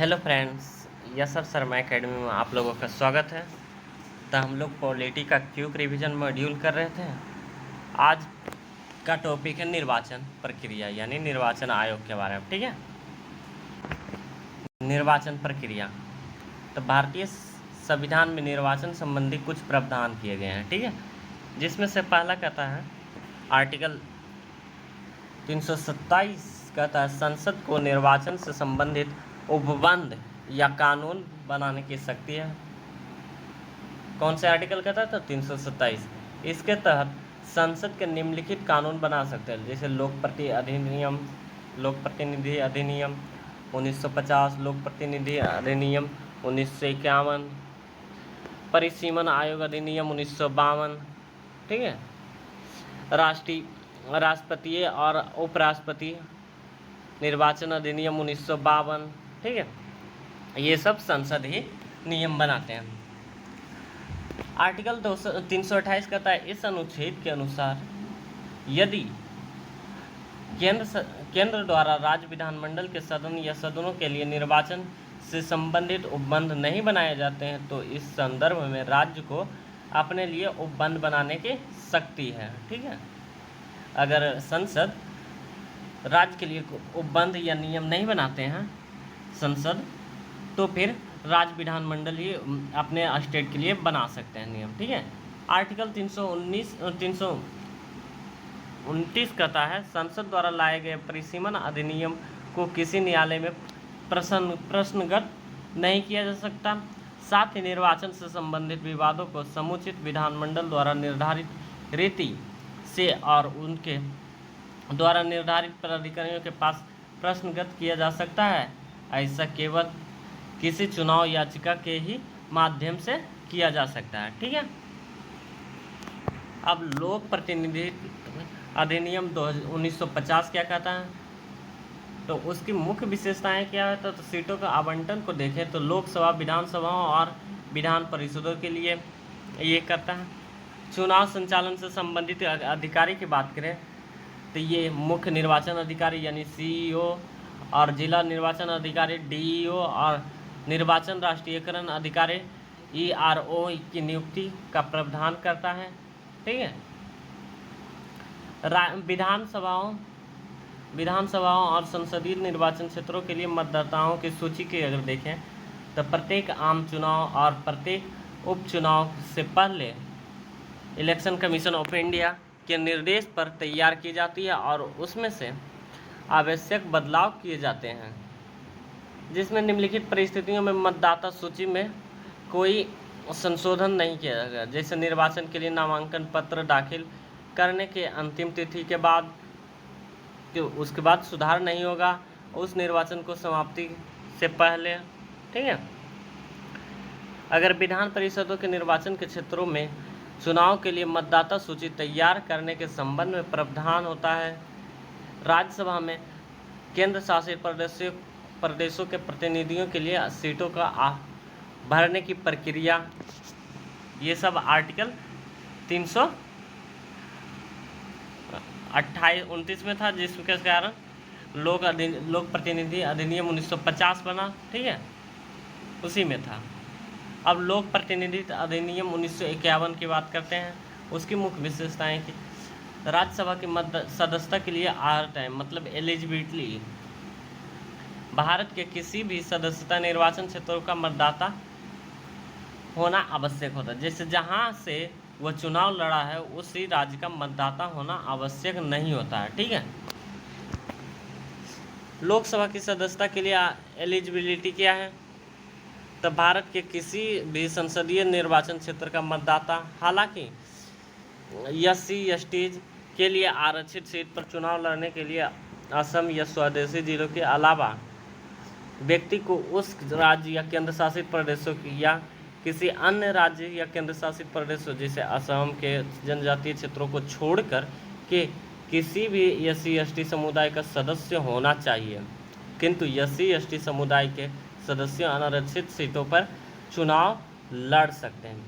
Hello friends, yes sir Sharma academy में आप लोगों का स्वागत है। तो हम लोग पॉलिटी का क्यूक रिवीजन मॉड्यूल कर रहे थे। आज का टॉपिक है निर्वाचन प्रक्रिया यानी निर्वाचन आयोग के बारे में। ठीक है, निर्वाचन प्रक्रिया। तो भारतीय संविधान में निर्वाचन संबंधी कुछ प्रावधान किए गए हैं। ठीक है, जिसमें से पहला कहता है आर्टिकल 327 कहता है संसद को निर्वाचन से संबंधित उपबंध या कानून बनाने की शक्ति है। कौन से आर्टिकल कहता था? 327। इसके तहत संसद के निम्नलिखित कानून बना सकते हैं, जैसे लोक प्रतिनिधि अधिनियम 1950, लोक प्रतिनिधि अधिनियम 1951, परिसीमन आयोग अधिनियम 1952। ठीक है, राष्ट्रपति और उपराष्ट्रपति निर्वाचन अधिनियम 1952। ठीक है, ये सब संसद ही नियम बनाते हैं। आर्टिकल 328 कहता है इस अनुच्छेद के अनुसार यदि केंद्र द्वारा राज्य विधानमंडल के सदन या सदनों के लिए निर्वाचन से संबंधित उपबंध नहीं बनाए जाते हैं तो इस संदर्भ में राज्य को अपने लिए उपबंध बनाने की शक्ति है। ठीक है, अगर संसद राज्य के लिए उपबंध या नियम नहीं बनाते हैं संसद, तो फिर राज्य विधानमंडल ही अपने स्टेट के लिए बना सकते हैं नियम। ठीक है, आर्टिकल 329 कहता है संसद द्वारा लाए गए परिसीमन अधिनियम को किसी न्यायालय में प्रश्नगत नहीं किया जा सकता। साथ ही निर्वाचन से संबंधित विवादों को समुचित विधानमंडल द्वारा निर्धारित रीति से और उनके द्वारा निर्धारित प्राधिकारियों के पास प्रश्नगत किया जा सकता है। ऐसा केवल किसी चुनाव याचिका के ही माध्यम से किया जा सकता है। ठीक है, अब लोक प्रतिनिधित्व अधिनियम 1950 क्या कहता है? तो उसकी मुख्य विशेषताएं क्या है? तो सीटों का आवंटन को देखें तो लोकसभा, विधानसभाओं और विधान परिषदों के लिए ये करता है। चुनाव संचालन से संबंधित अधिकारी की बात करें तो ये मुख्य निर्वाचन अधिकारी यानी CEO और जिला निर्वाचन अधिकारी DEO और निर्वाचन राष्ट्रीयकरण अधिकारी ERO की नियुक्ति का प्रावधान करता है। ठीक है, विधानसभाओं और संसदीय निर्वाचन क्षेत्रों के लिए मतदाताओं की सूची की अगर देखें तो प्रत्येक आम चुनाव और प्रत्येक उपचुनाव से पहले इलेक्शन कमीशन ऑफ इंडिया के निर्देश पर तैयार की जाती है और उसमें से आवश्यक बदलाव किए जाते हैं, जिसमें निम्नलिखित परिस्थितियों में मतदाता सूची में कोई संशोधन नहीं किया जाएगा। जैसे निर्वाचन के लिए नामांकन पत्र दाखिल करने के अंतिम तिथि के बाद उसके बाद सुधार नहीं होगा उस निर्वाचन को समाप्ति से पहले। ठीक है, अगर विधान परिषदों के निर्वाचन के क्षेत्रों में चुनाव के लिए मतदाता सूची तैयार करने के संबंध में प्रावधान होता है। राज्यसभा में केंद्र शासित प्रदेशों के प्रतिनिधियों के लिए सीटों का भरने की प्रक्रिया, ये सब आर्टिकल 329 में था, जिसके कारण लोक प्रतिनिधि अधिनियम 1950 बना। ठीक है, उसी में था। अब लोक प्रतिनिधित्व अधिनियम 1951 की बात करते हैं। उसकी मुख्य विशेषताएं की राज्यसभा की सदस्यता के लिए टाइम मतलब एलिजिबिलिटी भारत के किसी भी सदस्यता निर्वाचन क्षेत्रों का मतदाता होना आवश्यक होता है। जैसे जहां से वह चुनाव लड़ा है उसी राज्य का मतदाता होना आवश्यक नहीं होता है। ठीक है, लोकसभा की सदस्यता के लिए एलिजिबिलिटी क्या है? तो भारत के किसी भी संसदीय निर्वाचन क्षेत्र का मतदाता, हालांकि SC ST के लिए आरक्षित सीट पर चुनाव लड़ने के लिए असम या स्वदेशी जिलों के अलावा व्यक्ति को उस राज्य या केंद्र शासित प्रदेशों की या किसी अन्य राज्य या केंद्र शासित प्रदेशों जैसे असम के जनजातीय क्षेत्रों को छोड़कर के किसी भी SC ST समुदाय का सदस्य होना चाहिए, किंतु SC ST समुदाय के सदस्य अनारक्षित सीटों पर चुनाव लड़ सकते हैं,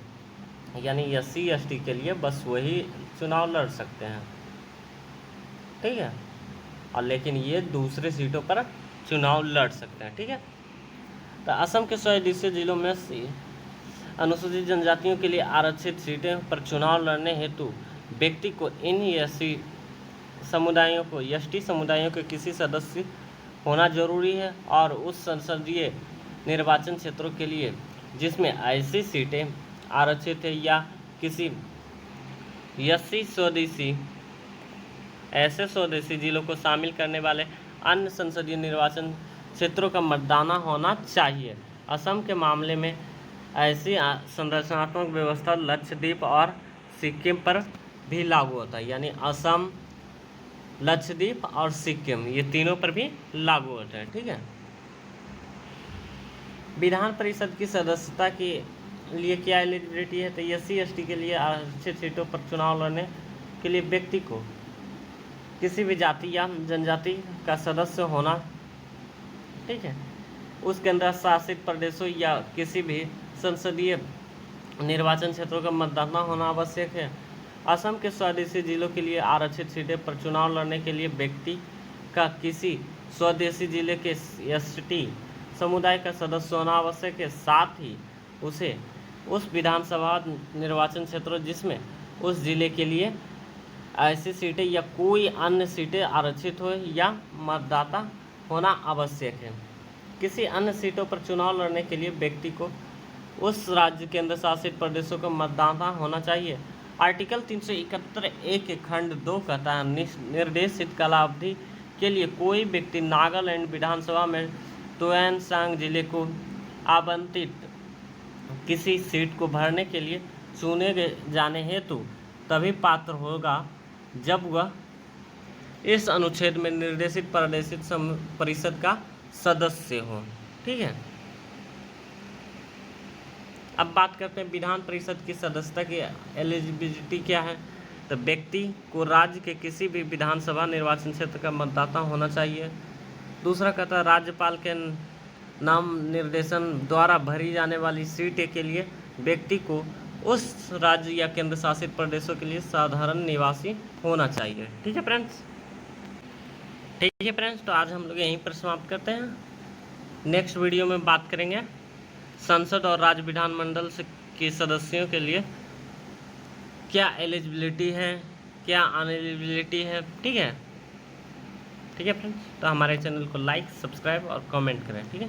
यानी SC ST के लिए बस वही चुनाव लड़ सकते हैं। ठीक है, और लेकिन ये दूसरे सीटों पर चुनाव लड़ सकते हैं। ठीक है, तो असम के 100 जिलों में से अनुसूचित जनजातियों के लिए आरक्षित सीटें पर चुनाव लड़ने हेतु व्यक्ति को इन एसटी समुदायों के किसी सदस्य होना जरूरी है, और उस संसदीय निर्वाचन क्षेत्रों के लिए जिसमें ऐसी सीटें आरक्षित है या किसी ऐसे स्वदेशी जिलों को शामिल करने वाले अन्य संसदीय निर्वाचन क्षेत्रों का मतदान होना चाहिए। असम के मामले में ऐसी संरचनात्मक व्यवस्था लक्षद्वीप और सिक्किम पर भी लागू होता है, यानी असम, लक्षद्वीप और सिक्किम ये तीनों पर भी लागू होता है। ठीक है। विधान परिषद की सदस्यता के लिए क्या एलिजिबिलिटी है, तो SC/ST के लिए आरक्षित सीटों पर चुनाव लड़ने के लिए व्यक्ति को किसी भी जाति या जनजाति का सदस्य होना, ठीक है, उस केंद्र शासित प्रदेशों या किसी भी संसदीय निर्वाचन क्षेत्रों का मतदाता होना आवश्यक है। असम के स्वदेशी जिलों के लिए आरक्षित सीटें पर चुनाव लड़ने के लिए व्यक्ति का किसी स्वदेशी जिले के ST समुदाय का सदस्य होना आवश्यक है। साथ ही उसे उस विधानसभा निर्वाचन क्षेत्र जिसमें उस जिले के लिए ऐसी सीटें या कोई अन्य सीटें आरक्षित हो या मतदाता होना आवश्यक है। किसी अन्य सीटों पर चुनाव लड़ने के लिए व्यक्ति को उस राज्य केंद्र शासित प्रदेशों का मतदाता होना चाहिए। आर्टिकल 371 खंड 2 कहता है, निर्देशित कालावधि के लिए कोई व्यक्ति नागालैंड विधानसभा में तुएनसांग जिले को आवंटित किसी सीट को भरने के लिए चुने जाने हेतु तभी पात्र होगा जब वह इस अनुच्छेद में निर्देशित प्रादेशिक परिषद का सदस्य हो। ठीक है। अब बात करते हैं विधान परिषद की सदस्यता की एलिजिबिलिटी क्या है, तो व्यक्ति को राज्य के किसी भी विधानसभा निर्वाचन क्षेत्र का मतदाता होना चाहिए। दूसरा कहता है राज्यपाल के नाम निर्देशन द्वारा भरी जाने वाली सीटें के लिए व्यक्ति को उस राज्य या केंद्र शासित प्रदेशों के लिए साधारण निवासी होना चाहिए। ठीक है फ्रेंड्स। तो आज हम लोग यहीं पर समाप्त करते हैं। नेक्स्ट वीडियो में बात करेंगे संसद और राज्य विधानमंडल के सदस्यों के लिए क्या एलिजिबिलिटी है, क्या अनएलिजिबिलिटी है। ठीक है फ्रेंड्स। तो हमारे चैनल को लाइक, सब्सक्राइब और कमेंट करें। ठीक है।